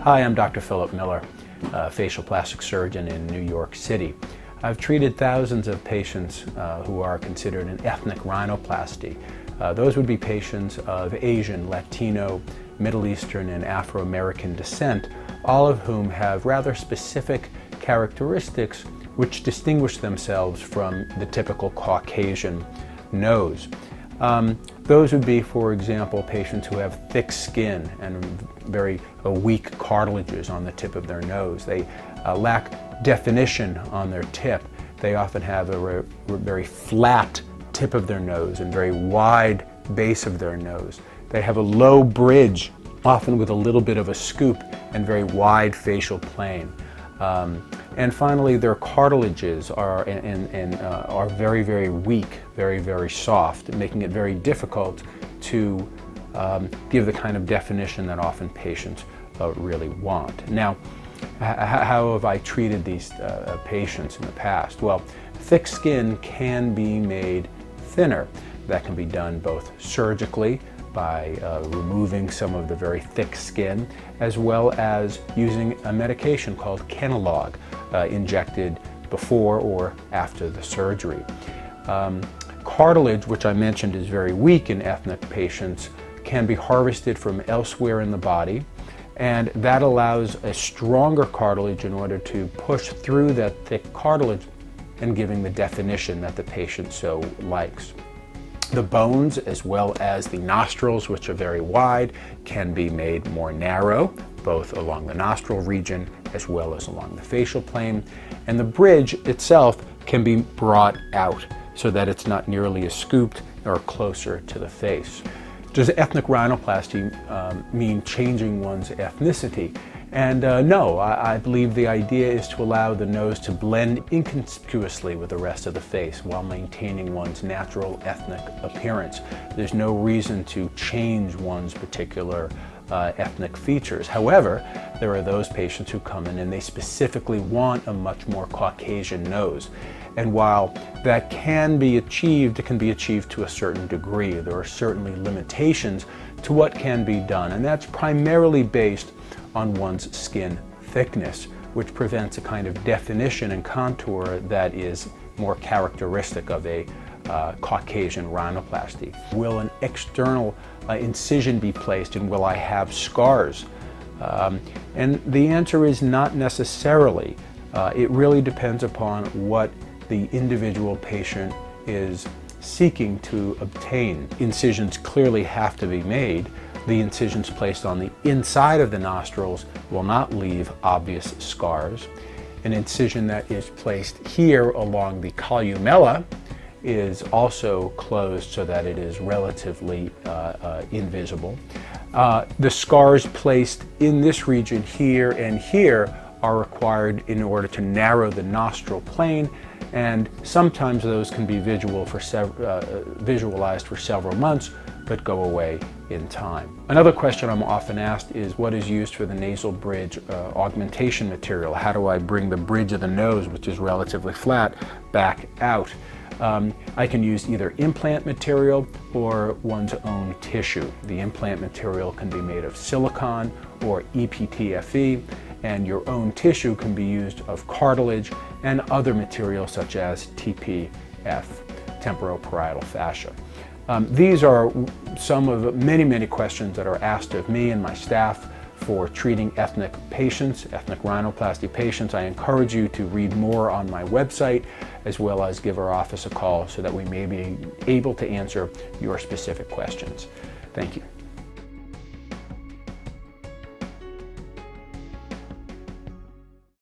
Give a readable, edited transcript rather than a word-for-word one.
Hi, I'm Dr. Philip Miller, a facial plastic surgeon in New York City. I've treated thousands of patients who are considered an ethnic rhinoplasty. Those would be patients of Asian, Latino, Middle Eastern, and Afro-American descent, all of whom have rather specific characteristics which distinguish themselves from the typical Caucasian nose. Those would be, for example, patients who have thick skin and very weak cartilages on the tip of their nose. They lack definition on their tip. They often have a very flat tip of their nose and very wide base of their nose. They have a low bridge, often with a little bit of a scoop, and very wide facial plane. And finally, their cartilages are very, very weak, very, very soft, making it very difficult to give the kind of definition that often patients really want. Now, how have I treated these patients in the past? Well, thick skin can be made thinner. That can be done both surgically, by removing some of the very thick skin, as well as using a medication called Kenalog, injected before or after the surgery. Cartilage, which I mentioned is very weak in ethnic patients, can be harvested from elsewhere in the body, and that allows a stronger cartilage in order to push through that thick cartilage and giving the definition that the patient so likes. The bones, as well as the nostrils, which are very wide, can be made more narrow, both along the nostril region as well as along the facial plane. And the bridge itself can be brought out so that it's not nearly as scooped or closer to the face. Does ethnic rhinoplasty mean changing one's ethnicity? And no, I believe the idea is to allow the nose to blend inconspicuously with the rest of the face while maintaining one's natural ethnic appearance. There's no reason to change one's particular ethnic features. However, there are those patients who come in and they specifically want a much more Caucasian nose. And while that can be achieved, it can be achieved to a certain degree. There are certainly limitations to what can be done, and that's primarily based on one's skin thickness, which prevents a kind of definition and contour that is more characteristic of a Caucasian rhinoplasty. Will an external incision be placed, and will I have scars? And the answer is not necessarily. It really depends upon what the individual patient is seeking to obtain. Incisions clearly have to be made. The incisions placed on the inside of the nostrils will not leave obvious scars. An incision that is placed here along the columella is also closed so that it is relatively invisible. The scars placed in this region here and here are required in order to narrow the nostril plane, and sometimes those can be visualized for several months but go away in time. Another question I'm often asked is what is used for the nasal bridge augmentation material? How do I bring the bridge of the nose, which is relatively flat, back out? I can use either implant material or one's own tissue. The implant material can be made of silicone or EPTFE, and your own tissue can be used of cartilage and other materials such as TPF, temporoparietal fascia. These are some of the many questions that are asked of me and my staff for treating ethnic patients, ethnic rhinoplasty patients. I encourage you to read more on my website, as well as give our office a call so that we may be able to answer your specific questions. Thank you.